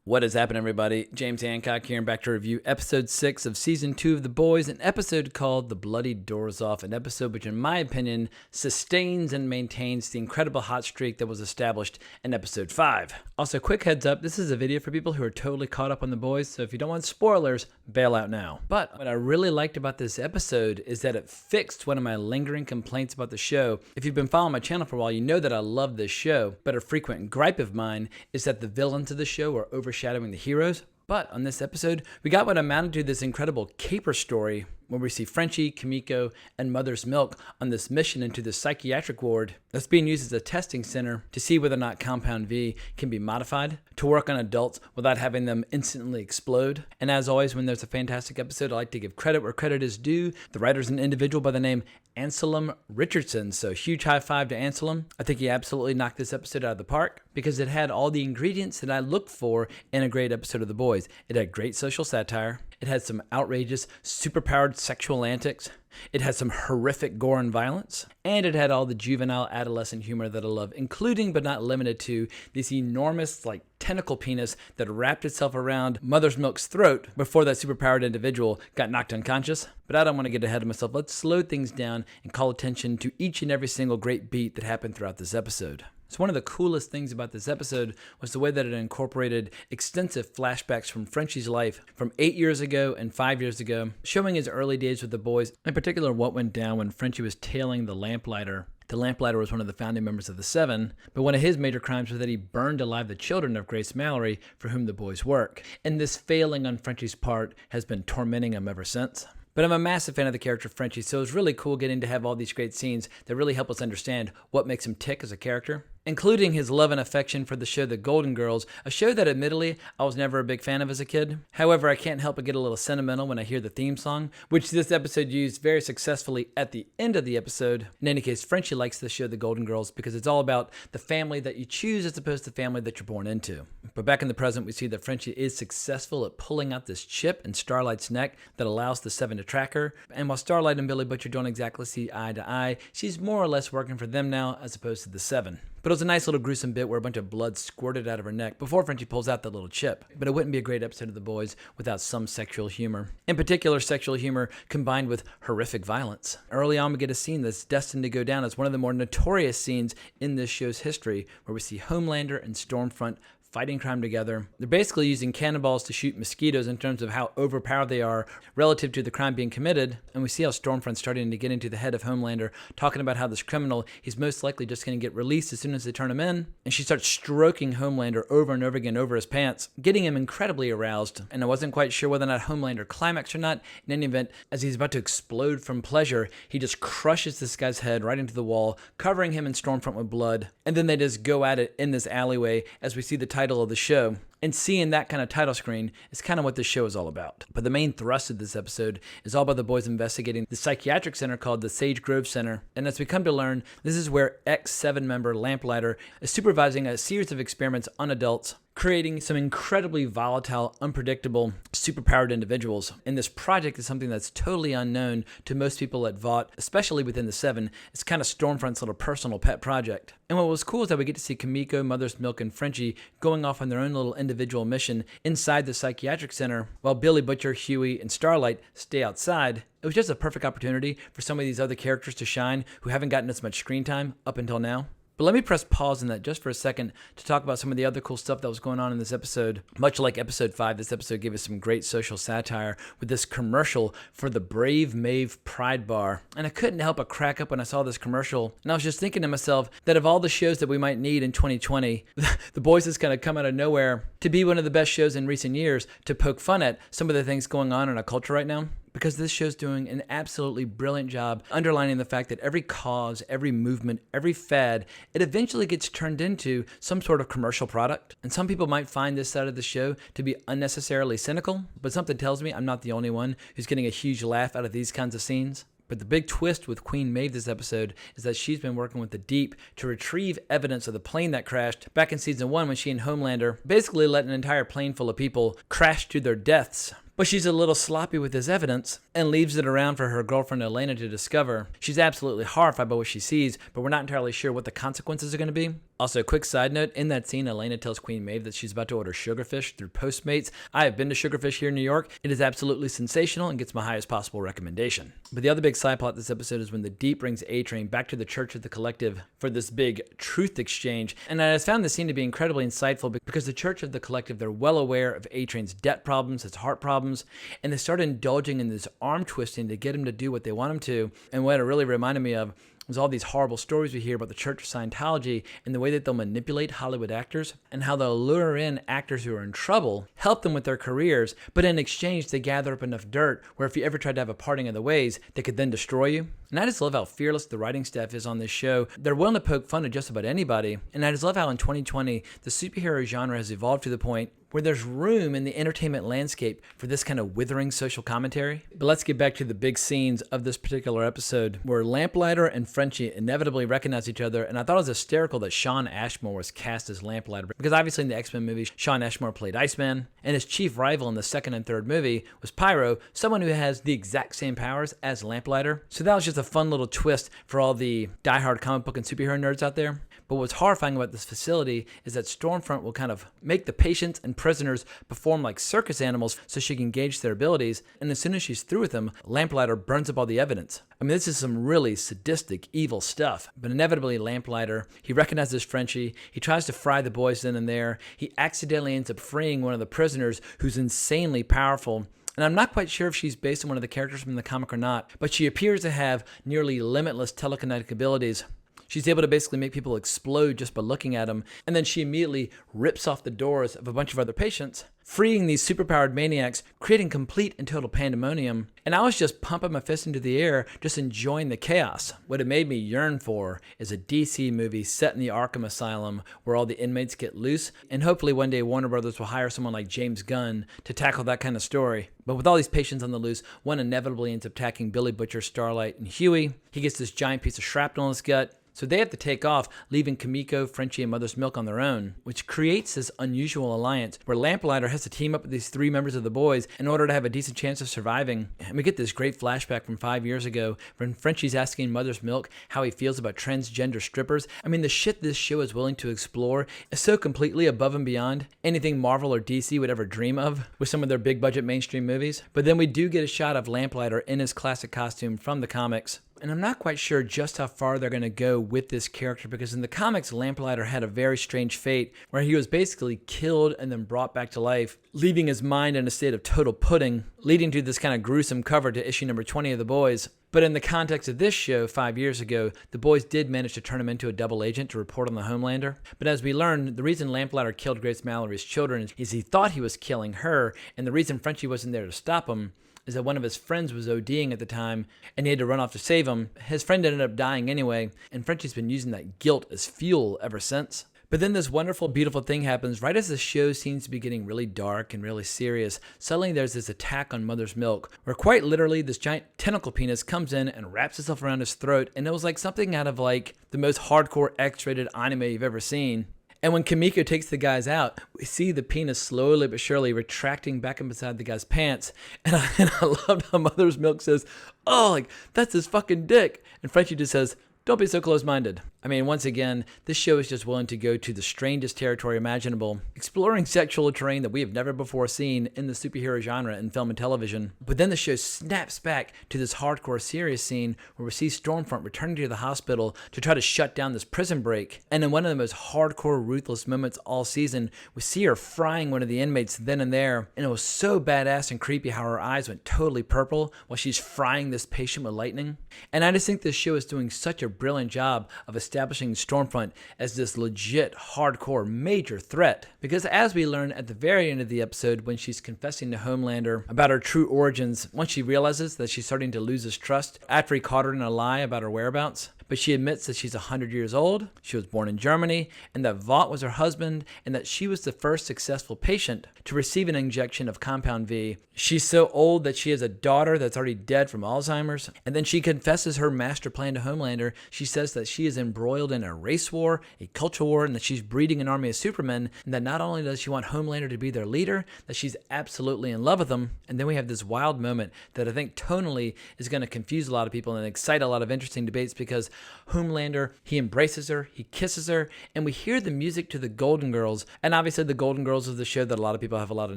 What is happening, everybody? James Hancock here, and back to review episode 6 of season 2 of The Boys, an episode called The Bloody Doors Off, an episode which, in my opinion, sustains and maintains the incredible hot streak that was established in episode 5. Also, quick heads up, this is a video for people who are totally caught up on The Boys, so if you don't want spoilers, bail out now. But what I really liked about this episode is that it fixed one of my lingering complaints about the show. If you've been following my channel for a while, you know that I love this show, but a frequent gripe of mine is that the villains of the show are overshadowing the heroes. But on this episode, we got what amounted to this incredible caper story where we see Frenchie, Kimiko, and Mother's Milk on this mission into the psychiatric ward that's being used as a testing center to see whether or not Compound V can be modified to work on adults without having them instantly explode. And as always, when there's a fantastic episode, I like to give credit where credit is due. The writer's an individual by the name Anselm Richardson, so huge high five to Anselm. I think he absolutely knocked this episode out of the park because it had all the ingredients that I look for in a great episode of The Boys. It had great social satire. It had some outrageous, superpowered sexual antics. It had some horrific gore and violence. And it had all the juvenile adolescent humor that I love, including but not limited to this enormous, tentacle penis that wrapped itself around Mother's Milk's throat before that superpowered individual got knocked unconscious. But I don't want to get ahead of myself. Let's slow things down and call attention to each and every single great beat that happened throughout this episode. So one of the coolest things about this episode was the way that it incorporated extensive flashbacks from Frenchie's life from 8 years ago and 5 years ago, showing his early days with the boys, in particular what went down when Frenchie was tailing the lamplighter. The lamplighter was one of the founding members of the Seven, but one of his major crimes was that he burned alive the children of Grace Mallory, for whom the boys work. And this failing on Frenchie's part has been tormenting him ever since. But I'm a massive fan of the character Frenchie, so it was really cool getting to have all these great scenes that really help us understand what makes him tick as a character, including his love and affection for the show The Golden Girls, a show that admittedly I was never a big fan of as a kid. However, I can't help but get a little sentimental when I hear the theme song, which this episode used very successfully at the end of the episode. In any case, Frenchie likes the show The Golden Girls because it's all about the family that you choose as opposed to the family that you're born into. But back in the present, we see that Frenchie is successful at pulling out this chip in Starlight's neck that allows the Seven to track her. And while Starlight and Billy Butcher don't exactly see eye to eye, she's more or less working for them now as opposed to the Seven. But it was a nice little gruesome bit where a bunch of blood squirted out of her neck before Frenchie pulls out that little chip. But it wouldn't be a great episode of The Boys without some sexual humor. In particular, sexual humor combined with horrific violence. Early on, we get a scene that's destined to go down as one of the more notorious scenes in this show's history, where we see Homelander and Stormfront fighting crime together. They're basically using cannonballs to shoot mosquitoes in terms of how overpowered they are relative to the crime being committed. And we see how Stormfront's starting to get into the head of Homelander, talking about how this criminal, he's most likely just going to get released as soon as they turn him in. And she starts stroking Homelander over and over again over his pants, getting him incredibly aroused. And I wasn't quite sure whether or not Homelander climaxed or not. In any event, as he's about to explode from pleasure, he just crushes this guy's head right into the wall, covering him and Stormfront with blood. And then they just go at it in this alleyway as we see the title of the show. And seeing that kind of title screen is kind of what this show is all about. But the main thrust of this episode is all about the boys investigating the psychiatric center called the Sage Grove Center. And as we come to learn, this is where ex-7 member Lamplighter is supervising a series of experiments on adults, creating some incredibly volatile, unpredictable, superpowered individuals. And this project is something that's totally unknown to most people at Vought, especially within the Seven. It's kind of Stormfront's little personal pet project. And what was cool is that we get to see Kimiko, Mother's Milk, and Frenchie going off on their own little individual mission inside the psychiatric center, while Billy Butcher, Huey, and Starlight stay outside. It was just a perfect opportunity for some of these other characters to shine who haven't gotten as much screen time up until now. But let me press pause on that just for a second to talk about some of the other cool stuff that was going on in this episode. Much like episode 5, this episode gave us some great social satire with this commercial for the Brave Maeve Pride Bar. And I couldn't help but crack up when I saw this commercial. And I was just thinking to myself that of all the shows that we might need in 2020, The Boys is going to come out of nowhere to be one of the best shows in recent years to poke fun at some of the things going on in our culture right now. Because this show's doing an absolutely brilliant job underlining the fact that every cause, every movement, every fad, it eventually gets turned into some sort of commercial product. And some people might find this side of the show to be unnecessarily cynical, but something tells me I'm not the only one who's getting a huge laugh out of these kinds of scenes. But the big twist with Queen Maeve this episode is that she's been working with the Deep to retrieve evidence of the plane that crashed back in season 1 when she and Homelander basically let an entire plane full of people crash to their deaths But she's a little sloppy with his evidence and leaves it around for her girlfriend Elena to discover. She's absolutely horrified by what she sees, but we're not entirely sure what the consequences are going to be. Also, a quick side note, in that scene, Elena tells Queen Maeve that she's about to order sugarfish through Postmates. I have been to Sugarfish here in New York. It is absolutely sensational and gets my highest possible recommendation. But the other big side plot this episode is when the Deep brings A-Train back to the Church of the Collective for this big truth exchange. And I just found this scene to be incredibly insightful because the Church of the Collective, they're well aware of A-Train's debt problems, his heart problems, and they start indulging in this arm twisting to get him to do what they want him to. And what it really reminded me of was all these horrible stories we hear about the Church of Scientology and the way that they'll manipulate Hollywood actors and how they'll lure in actors who are in trouble, help them with their careers, but in exchange they gather up enough dirt where if you ever tried to have a parting of the ways, they could then destroy you. And I just love how fearless the writing staff is on this show. They're willing to poke fun at just about anybody. And I just love how in 2020, the superhero genre has evolved to the point where there's room in the entertainment landscape for this kind of withering social commentary. But let's get back to the big scenes of this particular episode, where Lamplighter and Frenchie inevitably recognize each other, and I thought it was hysterical that Shawn Ashmore was cast as Lamplighter, because obviously in the X-Men movies, Shawn Ashmore played Iceman, and his chief rival in the second and third movie was Pyro, someone who has the exact same powers as Lamplighter. So that was just a fun little twist for all the diehard comic book and superhero nerds out there. But what's horrifying about this facility is that Stormfront will kind of make the patients and prisoners perform like circus animals so she can gauge their abilities, and as soon as she's through with them, Lamplighter burns up all the evidence. I mean, this is some really sadistic, evil stuff. But inevitably, Lamplighter, he recognizes Frenchie, he tries to fry the boys then and there, he accidentally ends up freeing one of the prisoners who's insanely powerful. And I'm not quite sure if she's based on one of the characters from the comic or not, but she appears to have nearly limitless telekinetic abilities. She's able to basically make people explode just by looking at them, and then she immediately rips off the doors of a bunch of other patients, freeing these superpowered maniacs, creating complete and total pandemonium. And I was just pumping my fist into the air, just enjoying the chaos. What it made me yearn for is a DC movie set in the Arkham Asylum where all the inmates get loose, and hopefully one day Warner Brothers will hire someone like James Gunn to tackle that kind of story. But with all these patients on the loose, one inevitably ends up attacking Billy Butcher, Starlight, and Huey. He gets this giant piece of shrapnel in his gut. So they have to take off, leaving Kimiko, Frenchie, and Mother's Milk on their own, which creates this unusual alliance where Lamplighter has to team up with these three members of the boys in order to have a decent chance of surviving. And we get this great flashback from 5 years ago when Frenchie's asking Mother's Milk how he feels about transgender strippers. I mean, the shit this show is willing to explore is so completely above and beyond anything Marvel or DC would ever dream of with some of their big budget mainstream movies. But then we do get a shot of Lamplighter in his classic costume from the comics. And I'm not quite sure just how far they're going to go with this character, because in the comics, Lamplighter had a very strange fate where he was basically killed and then brought back to life, leaving his mind in a state of total pudding, leading to this kind of gruesome cover to issue number 20 of The Boys. But in the context of this show 5 years ago, the boys did manage to turn him into a double agent to report on the Homelander. But as we learned, the reason Lamplighter killed Grace Mallory's children is he thought he was killing her, and the reason Frenchie wasn't there to stop him is that one of his friends was ODing at the time, and he had to run off to save him. His friend ended up dying anyway, and Frenchie's been using that guilt as fuel ever since. But then this wonderful, beautiful thing happens right as the show seems to be getting really dark and really serious. Suddenly there's this attack on Mother's Milk, where quite literally this giant tentacle penis comes in and wraps itself around his throat, and it was like something out of like the most hardcore X-rated anime you've ever seen. And when Kimiko takes the guys out, we see the penis slowly but surely retracting back up inside the guy's pants. And I loved how Mother's Milk says, "Oh, like, that's his fucking dick." And Frenchie just says, "Don't be so close-minded." I mean, once again, this show is just willing to go to the strangest territory imaginable, exploring sexual terrain that we have never before seen in the superhero genre in film and television. But then the show snaps back to this hardcore serious scene where we see Stormfront returning to the hospital to try to shut down this prison break. And in one of the most hardcore, ruthless moments all season, we see her frying one of the inmates then and there. And it was so badass and creepy how her eyes went totally purple while she's frying this patient with lightning. And I just think this show is doing such a brilliant job of establishing Stormfront as this legit, hardcore, major threat. Because as we learn at the very end of the episode when she's confessing to Homelander about her true origins, once she realizes that she's starting to lose his trust after he caught her in a lie about her whereabouts. but she admits that she's 100 years old, she was born in Germany, and that Vought was her husband, and that she was the first successful patient to receive an injection of Compound V. She's so old that she has a daughter that's already dead from Alzheimer's, and then she confesses her master plan to Homelander. She says that she is embroiled in a race war, a culture war, and that she's breeding an army of supermen, and that not only does she want Homelander to be their leader, that she's absolutely in love with him. And then we have this wild moment that I think tonally is going to confuse a lot of people and excite a lot of interesting debates, because Homelander, he embraces her, he kisses her, and we hear the music to the Golden Girls. And obviously the Golden Girls is the show that a lot of people have a lot of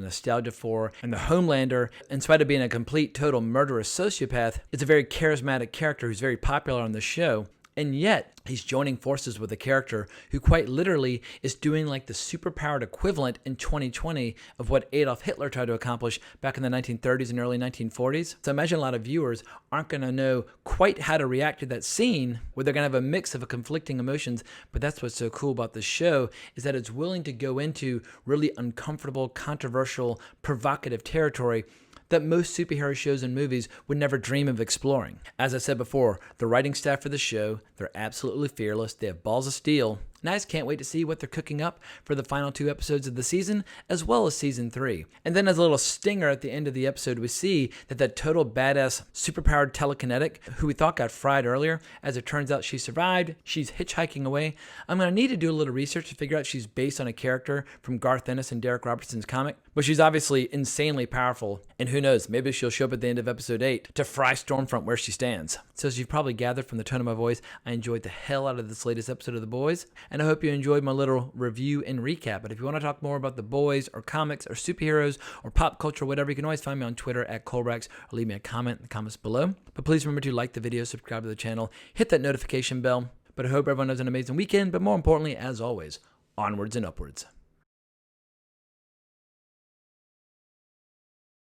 nostalgia for. And the Homelander, in spite of being a complete, total murderous sociopath, is a very charismatic character who's very popular on the show. And yet, he's joining forces with a character who quite literally is doing like the superpowered equivalent in 2020 of what Adolf Hitler tried to accomplish back in the 1930s and early 1940s. So I imagine a lot of viewers aren't going to know quite how to react to that scene, where they're going to have a mix of conflicting emotions. But that's what's so cool about this show, is that it's willing to go into really uncomfortable, controversial, provocative territory that most superhero shows and movies would never dream of exploring. As I said before, the writing staff for the show, they're absolutely fearless. They have balls of steel. And I just can't wait to see what they're cooking up for the final 2 episodes of the season, as well as season 3. And then as a little stinger at the end of the episode, we see that total badass, superpowered telekinetic, who we thought got fried earlier, as it turns out she survived. She's hitchhiking away. I'm going to need to do a little research to figure out she's based on a character from Garth Ennis and Derek Robertson's comic. But she's obviously insanely powerful. And who knows, maybe she'll show up at the end of episode 8 to fry Stormfront where she stands. So as you've probably gathered from the tone of my voice, I enjoyed the hell out of this latest episode of The Boys. And I hope you enjoyed my little review and recap. But if you want to talk more about The Boys or comics or superheroes or pop culture or whatever, you can always find me on Twitter at Colbrax, or leave me a comment in the comments below. But please remember to like the video, subscribe to the channel, hit that notification bell. But I hope everyone has an amazing weekend. But more importantly, as always, onwards and upwards.